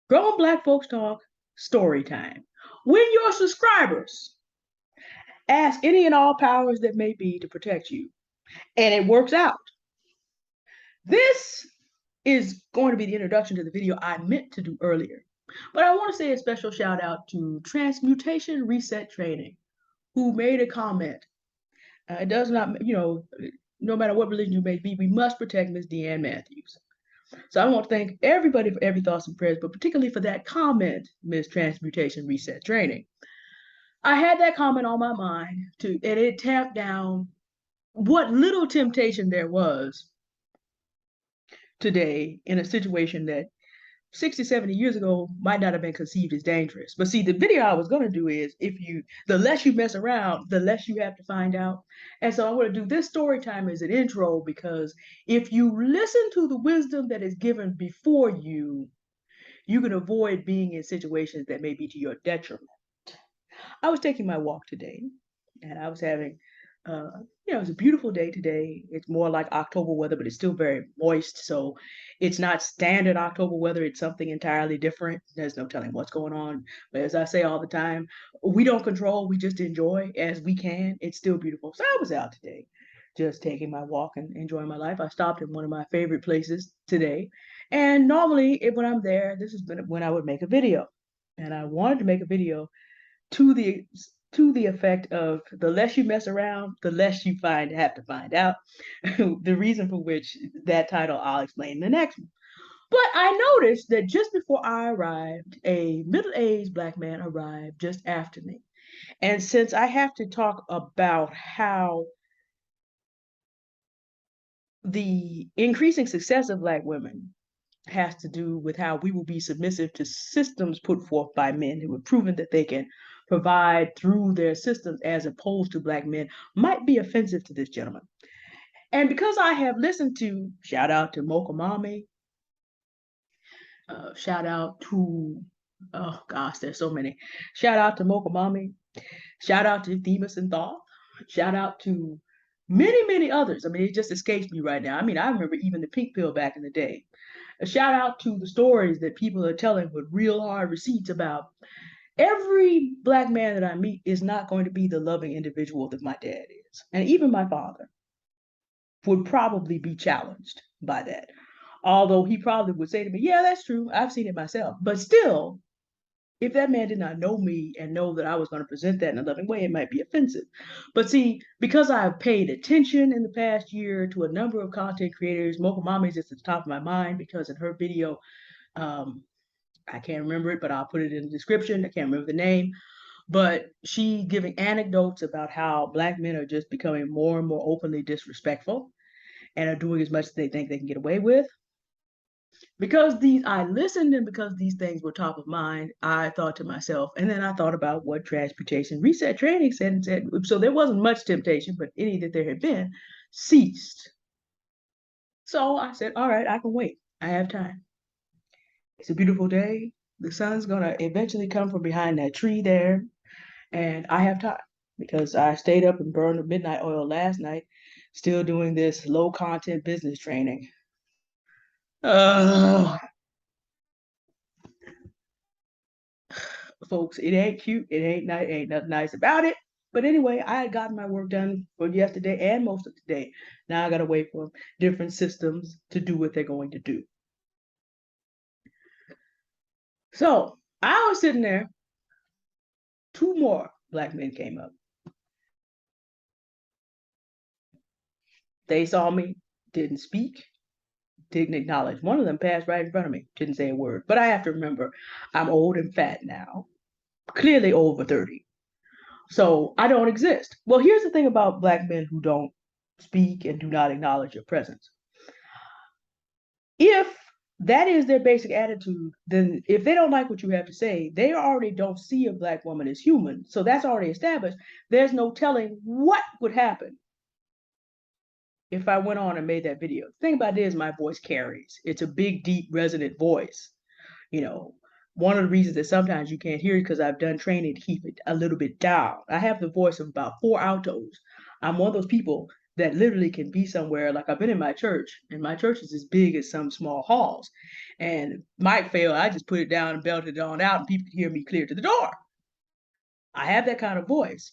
Grown Black Folks Talk Story Time. When your subscribers ask any and all powers that may be to protect you, and it works out. This is going to be the introduction to the video I meant to do earlier. But I want to say a special shout out to Transmutation Reset Training, who made a comment. It does not, no matter what religion you may be, we must protect Miss Deanne Matthews. So I want to thank everybody for every thoughts and prayers, but particularly for that comment, Miss Transmutation Reset Training. I had that comment on my mind too, and it tapped down what little temptation there was today in a situation that 60, 70 years ago might not have been conceived as dangerous. But see, the video I was going to do is the less you mess around, the less you have to find out. And so I'm going to do this story time as an intro because if you listen to the wisdom that is given before you, you can avoid being in situations that may be to your detriment. I was taking my walk today and I was having it was a beautiful day today. It's more like October weather, but it's still very moist. So it's not standard October weather. It's something entirely different. There's no telling what's going on. But as I say all the time, we don't control, we just enjoy as we can. It's still beautiful. So I was out today just taking my walk and enjoying my life. I stopped in one of my favorite places today. And normally, when I'm there, this is when I would make a video. And I wanted to make a video to the effect of the less you mess around, the less you have to find out. The reason for which that title I'll explain in the next one. But I noticed that just before I arrived, a middle-aged Black man arrived just after me. And since I have to talk about how the increasing success of Black women has to do with how we will be submissive to systems put forth by men who have proven that they can provide through their systems as opposed to Black men might be offensive to this gentleman. And because I have listened to, shout out to Mocha Mommy, shout out to, oh gosh, there's so many. Shout out to Mocha Mommy, shout out to Themis and Thoth, shout out to many, many others. I mean, it just escapes me right now. I mean, I remember even the pink pill back in the day. A shout out to the stories that people are telling with real hard receipts about every Black man that I meet is not going to be the loving individual that my dad is. And even my father would probably be challenged by that. Although he probably would say to me, yeah, that's true. I've seen it myself. But still, if that man did not know me and know that I was going to present that in a loving way, it might be offensive. But see, because I've paid attention in the past year to a number of content creators, Mocha Mommy's is at the top of my mind because in her video, um, I can't remember it, but I'll put it in the description. I can't remember the name, but she giving anecdotes about how Black men are just becoming more and more openly disrespectful and are doing as much as they think they can get away with. Because I listened and because these things were top of mind, I thought to myself, and then I thought about what Transmutation Reset Training said and said, so there wasn't much temptation, but any that there had been ceased. So I said, all right, I can wait. I have time. It's a beautiful day. The sun's gonna eventually come from behind that tree there, and I have time because I stayed up and burned the midnight oil last night, still doing this low content business training. Uh, Folks, it ain't cute, it ain't nice, ain't nothing nice about it. But anyway, I had gotten my work done for yesterday and most of today. Now I gotta wait for different systems to do what they're going to do. So I was sitting there, two more Black men came up. They saw me, didn't speak, didn't acknowledge. One of them passed right in front of me, didn't say a word. But I have to remember, I'm old and fat now, clearly over 30. So I don't exist. Well, here's the thing about Black men who don't speak and do not acknowledge your presence. If that is their basic attitude, then if they don't like what you have to say, they already don't see a Black woman as human. So that's already established. There's no telling what would happen if I went on and made that video. The thing about it is my voice carries. It's a big, deep, resonant voice. You know, one of the reasons that sometimes you can't hear it because I've done training to keep it a little bit down. I have the voice of about 4 altos. I'm one of those people that literally can be somewhere. Like I've been in my church, and my church is as big as some small halls. And mic fail, I just put it down and belted it on out, and people can hear me clear to the door. I have that kind of voice.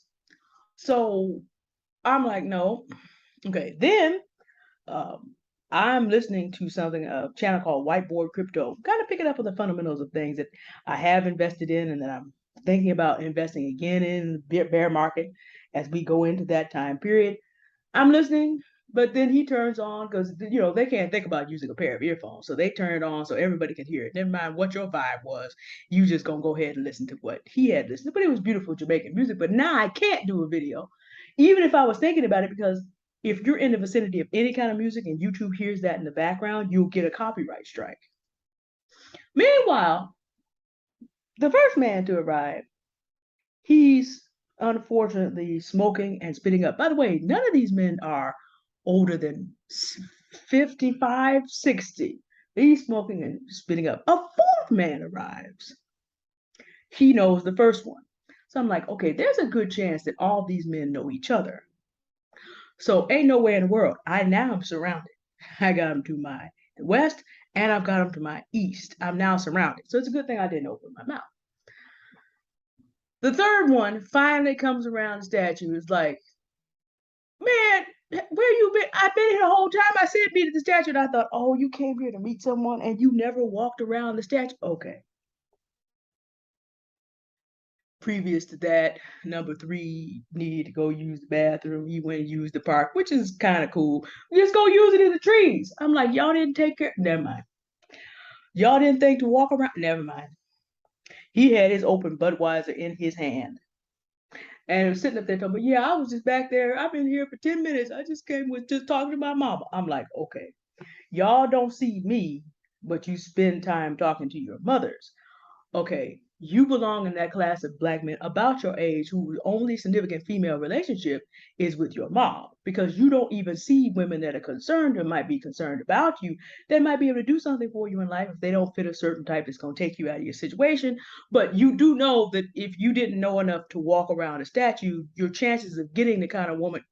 So I'm like, no. Okay. Then um, I'm listening to something, a channel called Whiteboard Crypto, kind of picking up on the fundamentals of things that I have invested in and that I'm thinking about investing again in the bear market as we go into that time period. I'm listening, but then he turns on because they can't think about using a pair of earphones, so they turn it on so everybody can hear it. Never mind what your vibe was, you just gonna go ahead and listen to what he had listened to. But it was beautiful Jamaican music. But now I can't do a video, even if I was thinking about it, because if you're in the vicinity of any kind of music and YouTube hears that in the background, you'll get a copyright strike. Meanwhile, the first man to arrive, he's unfortunately smoking and spitting up. By the way, none of these men are older than 55, 60. He's smoking and spitting up. A fourth man arrives. He knows the first one. So I'm like, okay, there's a good chance that all these men know each other. So ain't no way in the world. I now am surrounded. I got him to my west and I've got him to my east. I'm now surrounded. So it's a good thing I didn't open my mouth. The third one finally comes around the statue. It's like, man, where you been? I've been here the whole time. I said meet at the statue, and I thought, oh, you came here to meet someone and you never walked around the statue. Okay. Previous to that, number three needed to go use the bathroom. He went and used the park, which is kind of cool. Just go use it in the trees. I'm like, y'all didn't take care. Never mind. Y'all didn't think to walk around. Never mind. He had his open Budweiser in his hand. And was sitting up there talking, yeah, I was just back there. I've been here for 10 minutes. I just came with just talking to my mama. I'm like, okay, y'all don't see me, but you spend time talking to your mothers. Okay, you belong in that class of black men about your age whose only significant female relationship is with your mom, because you don't even see women that are concerned or might be concerned about you that might be able to do something for you in life if they don't fit a certain type that's going to take you out of your situation. But you do know that if you didn't know enough to walk around a statue, your chances of getting the kind of woman.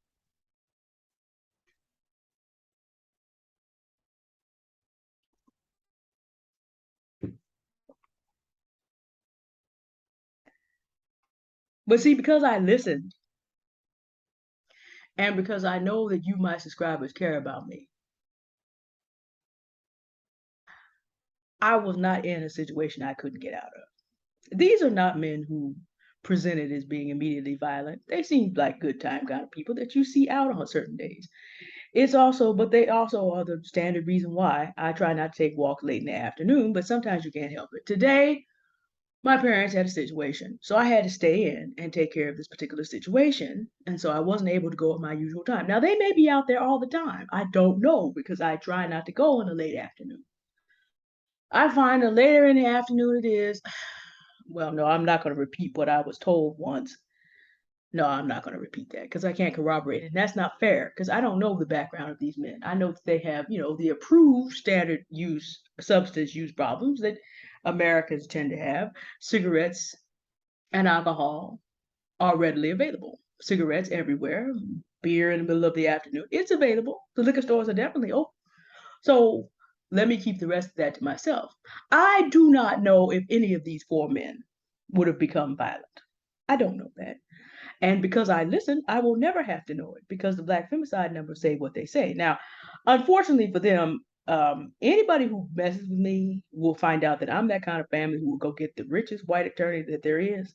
But see, because I listened and because I know that you, my subscribers, care about me, I was not in a situation I couldn't get out of. These are not men who presented as being immediately violent. They seem like good time kind of people that you see out on certain days. But they also are the standard reason why I try not to take walks late in the afternoon, but sometimes you can't help it. Today, my parents had a situation, so I had to stay in and take care of this particular situation. And so I wasn't able to go at my usual time. Now, they may be out there all the time. I don't know because I try not to go in the late afternoon. I find the later in the afternoon it is, well, no, I'm not going to repeat what I was told once. No, I'm not going to repeat that because I can't corroborate it. And that's not fair because I don't know the background of these men. I know that they have, the approved standard use, substance use problems that Americans tend to have. Cigarettes and alcohol are readily available. Cigarettes everywhere, beer in the middle of the afternoon. It's available. The liquor stores are definitely open. So let me keep the rest of that to myself. I do not know if any of these four men would have become violent. I don't know that. And because I listen, I will never have to know it because the Black femicide numbers say what they say. Now, unfortunately for them, anybody who messes with me will find out that I'm that kind of family who will go get the richest white attorney that there is.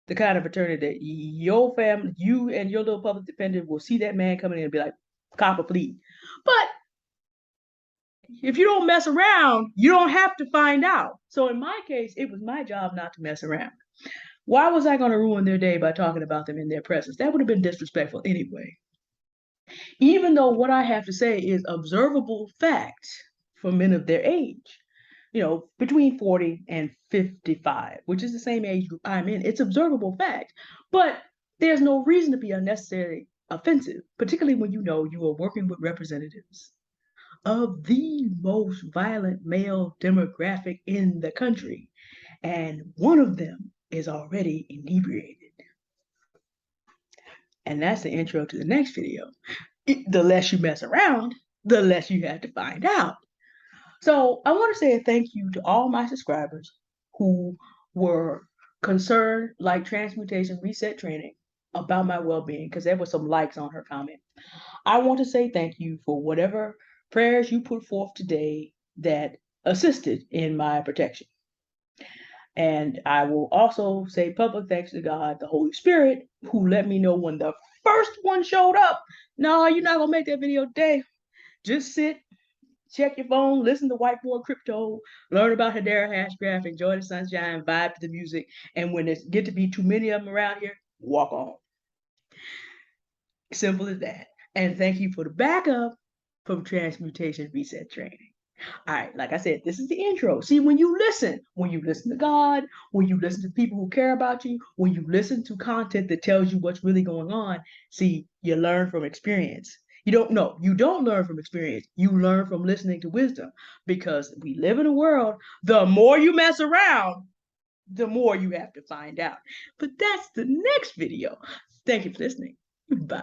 The kind of attorney that your family, you and your little public defender will see that man coming in and be like, cop a plea. But if you don't mess around, you don't have to find out. So in my case, it was my job not to mess around. Why was I going to ruin their day by talking about them in their presence? That would have been disrespectful anyway. Even though what I have to say is observable fact for men of their age, between 40 and 55, which is the same age group I'm in, it's observable fact. But there's no reason to be unnecessarily offensive, particularly when you know you are working with representatives of the most violent male demographic in the country. And one of them is already inebriated. And that's the intro to the next video. the less you mess around, the less you have to find out. So I want to say a thank you to all my subscribers who were concerned, like Transmutation Reset Training, about my well-being, because there were some likes on her comment. I want to say thank you for whatever prayers you put forth today that assisted in my protection. And I will also say public thanks to God, the Holy Spirit, who let me know when the first one showed up. No, you're not gonna make that video today. Just sit, check your phone, listen to Whiteboard Crypto, learn about Hedera Hashgraph, enjoy the sunshine, vibe to the music, and when there's get to be too many of them around here, walk on. Simple as that. And thank you for the backup from Transmutation Reset Training. All right, like I said, this is the intro. See, when you listen to God, when you listen to people who care about you, when you listen to content that tells you what's really going on, see, you learn from experience. You don't learn from experience. You learn from listening to wisdom, because we live in a world, the more you mess around, the more you have to find out. But that's the next video. Thank you for listening. Bye.